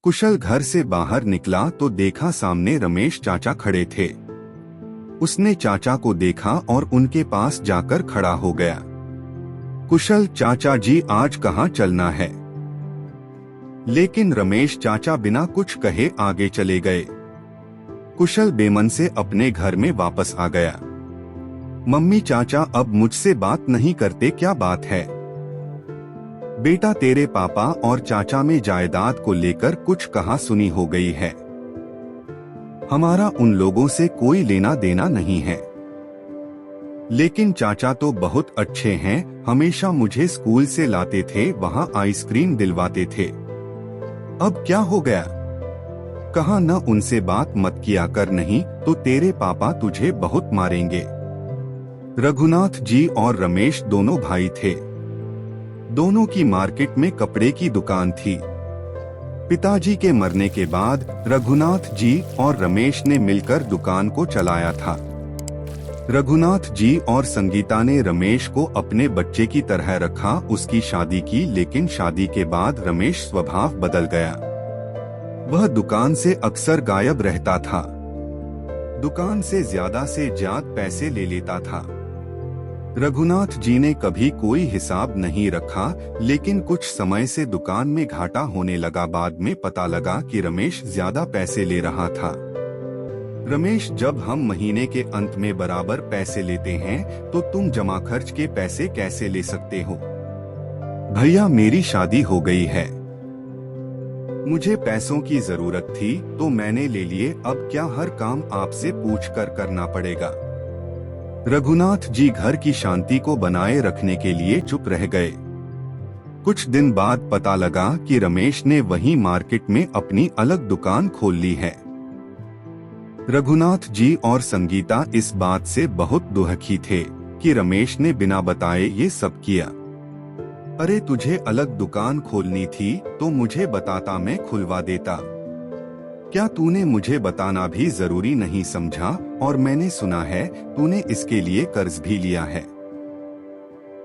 कुशल घर से बाहर निकला तो देखा सामने रमेश चाचा खड़े थे। उसने चाचा को देखा और उनके पास जाकर खड़ा हो गया। कुशल, चाचा जी आज कहाँ चलना है? लेकिन रमेश चाचा बिना कुछ कहे आगे चले गए। कुशल बेमन से अपने घर में वापस आ गया। मम्मी, चाचा अब मुझसे बात नहीं करते, क्या बात है? बेटा, तेरे पापा और चाचा में जायदाद को लेकर कुछ कहा-सुनी हो गई है। हमारा उन लोगों से कोई लेना देना नहीं है। लेकिन चाचा तो बहुत अच्छे हैं, हमेशा मुझे स्कूल से लाते थे, वहाँ आइसक्रीम दिलवाते थे। अब क्या हो गया? कहा न उनसे बात मत किया कर, नहीं तो तेरे पापा तुझे बहुत मारेंगे। रघुनाथ जी और रमेश दोनों भाई थे। दोनों की मार्केट में कपड़े की दुकान थी। पिताजी के मरने के बाद रघुनाथ जी और रमेश ने मिलकर दुकान को चलाया था। रघुनाथ जी और संगीता ने रमेश को अपने बच्चे की तरह रखा, उसकी शादी की, लेकिन शादी के बाद रमेश स्वभाव बदल गया। वह दुकान से अक्सर गायब रहता था। दुकान से ज्यादा पैसे ले लेता था। रघुनाथ जी ने कभी कोई हिसाब नहीं रखा, लेकिन कुछ समय से दुकान में घाटा होने लगा। बाद में पता लगा कि रमेश ज्यादा पैसे ले रहा था। रमेश, जब हम महीने के अंत में बराबर पैसे लेते हैं तो तुम जमा खर्च के पैसे कैसे ले सकते हो? भैया, मेरी शादी हो गई है, मुझे पैसों की जरूरत थी तो मैंने ले लिए, अब क्या हर काम आपसे पूछ कर करना पड़ेगा? रघुनाथ जी घर की शांति को बनाए रखने के लिए चुप रह गए। कुछ दिन बाद पता लगा कि रमेश ने वहीं मार्केट में अपनी अलग दुकान खोल ली है। रघुनाथ जी और संगीता इस बात से बहुत दुखी थे कि रमेश ने बिना बताए ये सब किया। अरे, तुझे अलग दुकान खोलनी थी तो मुझे बताता, मैं खुलवा देता। क्या तूने मुझे बताना भी जरूरी नहीं समझा? और मैंने सुना है तूने इसके लिए कर्ज भी लिया है।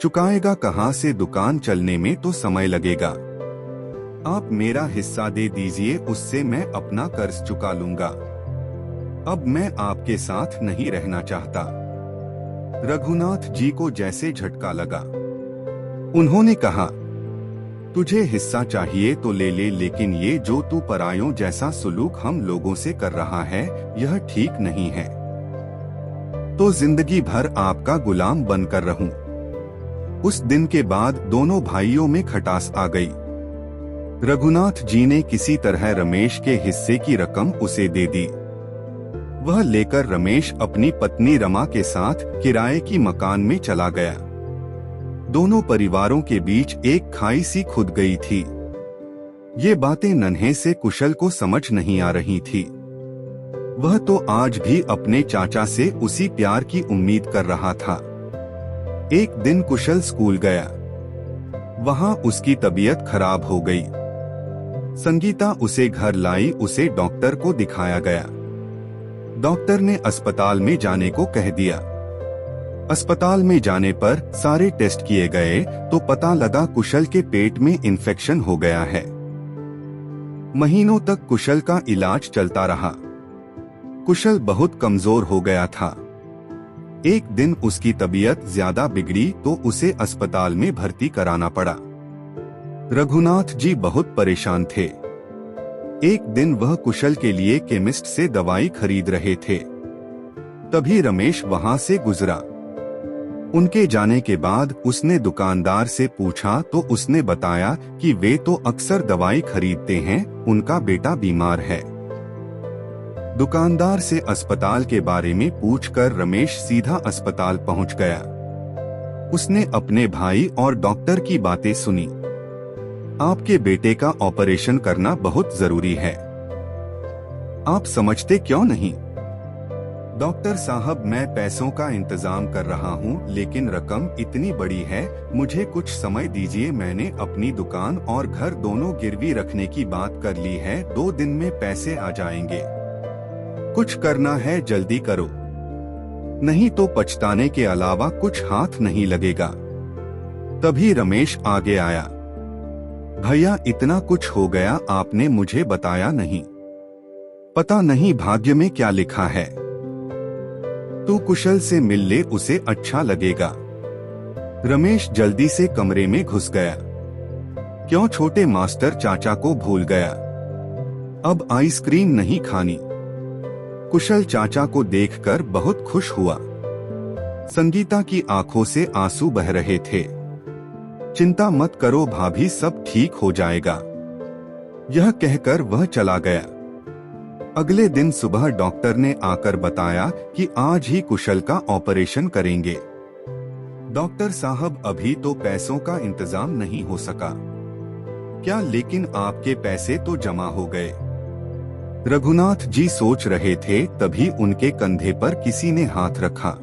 चुकाएगा कहाँ से? दुकान चलने में तो समय लगेगा। आप मेरा हिस्सा दे दीजिए, उससे मैं अपना कर्ज चुका लूंगा। अब मैं आपके साथ नहीं रहना चाहता। रघुनाथ जी को जैसे झटका लगा। उन्होंने कहा, तुझे हिस्सा चाहिए तो ले ले, लेकिन ये जो तू परायों जैसा सुलूक हम लोगों से कर रहा है, यह ठीक नहीं है। तो जिंदगी भर आपका गुलाम बनकर रहूं। उस दिन के बाद दोनों भाइयों में खटास आ गई। रघुनाथ जी ने किसी तरह रमेश के हिस्से की रकम उसे दे दी। वह लेकर रमेश अपनी पत्नी रमा के साथ किराए की मकान में चला गया। दोनों परिवारों के बीच एक खाई सी खुद गई थी। ये बातें नन्हे से कुशल को समझ नहीं आ रही थी। वह तो आज भी अपने चाचा से उसी प्यार की उम्मीद कर रहा था। एक दिन कुशल स्कूल गया। वहां उसकी तबीयत खराब हो गई। संगीता उसे घर लाई, उसे डॉक्टर को दिखाया गया। डॉक्टर ने अस्पताल में जाने को कह दिया। अस्पताल में जाने पर सारे टेस्ट किए गए तो पता लगा कुशल के पेट में इन्फेक्शन हो गया है। महीनों तक कुशल का इलाज चलता रहा। कुशल बहुत कमजोर हो गया था। एक दिन उसकी तबीयत ज्यादा बिगड़ी तो उसे अस्पताल में भर्ती कराना पड़ा। रघुनाथ जी बहुत परेशान थे। एक दिन वह कुशल के लिए केमिस्ट से दवाई खरीद रहे थे। तभी रमेश वहां से गुजरा। उनके जाने के बाद उसने दुकानदार से पूछा तो उसने बताया कि वे तो अक्सर दवाई खरीदते हैं, उनका बेटा बीमार है। दुकानदार से अस्पताल के बारे में पूछकर रमेश सीधा अस्पताल पहुंच गया। उसने अपने भाई और डॉक्टर की बातें सुनी। आपके बेटे का ऑपरेशन करना बहुत जरूरी है। आप समझते क्यों नहीं? डॉक्टर साहब, मैं पैसों का इंतजाम कर रहा हूँ, लेकिन रकम इतनी बड़ी है, मुझे कुछ समय दीजिए। मैंने अपनी दुकान और घर दोनों गिरवी रखने की बात कर ली है, 2 दिन में पैसे आ जाएंगे। कुछ करना है जल्दी करो, नहीं तो पछताने के अलावा कुछ हाथ नहीं लगेगा। तभी रमेश आगे आया। भैया इतना कुछ हो गया, आपने मुझे बताया नहीं। पता नहीं भाग्य में क्या लिखा है। तू कुशल से मिल ले, उसे अच्छा लगेगा। रमेश जल्दी से कमरे में घुस गया। क्यों छोटे मास्टर चाचा को भूल गया? अब आइसक्रीम नहीं खानी। कुशल चाचा को देखकर बहुत खुश हुआ। संगीता की आंखों से आंसू बह रहे थे। चिंता मत करो भाभी, सब ठीक हो जाएगा। यह कहकर वह चला गया। अगले दिन सुबह डॉक्टर ने आकर बताया कि आज ही कुशल का ऑपरेशन करेंगे। डॉक्टर साहब, अभी तो पैसों का इंतजाम नहीं हो सका। क्या? लेकिन आपके पैसे तो जमा हो गए। रघुनाथ जी सोच रहे थे, तभी उनके कंधे पर किसी ने हाथ रखा।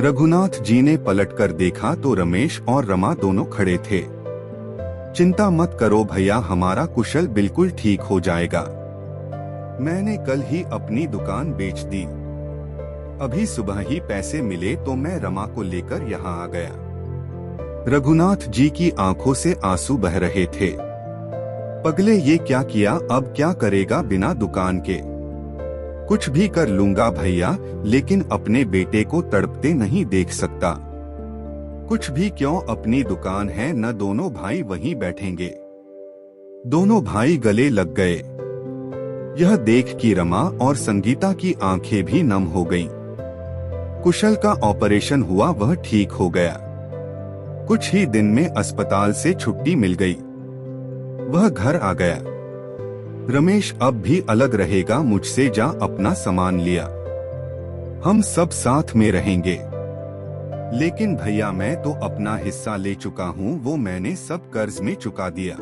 रघुनाथ जी ने पलटकर देखा तो रमेश और रमा दोनों खड़े थे। चिंता मत करो भैया, हमारा कुशल बिल्कुल ठीक हो जाएगा। मैंने कल ही अपनी दुकान बेच दी। अभी सुबह ही पैसे मिले तो मैं रमा को लेकर यहाँ आ गया। रघुनाथ जी की आंखों से आंसू बह रहे थे। पगले, ये क्या किया? अब क्या करेगा बिना दुकान के? कुछ भी कर लूंगा भैया, लेकिन अपने बेटे को तड़पते नहीं देख सकता। कुछ भी क्यों, अपनी दुकान है न, दोनों भाई वहीं बैठेंगे। दोनों भाई गले लग गए। यह देख कि रमा और संगीता की आंखें भी नम हो गईं। कुशल का ऑपरेशन हुआ, वह ठीक हो गया। कुछ ही दिन में अस्पताल से छुट्टी मिल गई। वह घर आ गया। रमेश अब भी अलग रहेगा मुझसे, जा अपना सामान लिया। हम सब साथ में रहेंगे। लेकिन भैया, मैं तो अपना हिस्सा ले चुका हूँ, वो मैंने सब कर्ज में चुका दिया।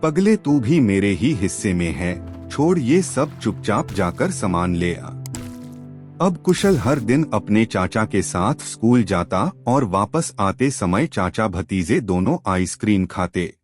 पगले, तू भी मेरे ही हिस्से में है। छोड़ ये सब, चुपचाप जाकर सामान ले आ। अब कुशल हर दिन अपने चाचा के साथ स्कूल जाता और वापस आते समय चाचा भतीजे दोनों आइसक्रीम खाते।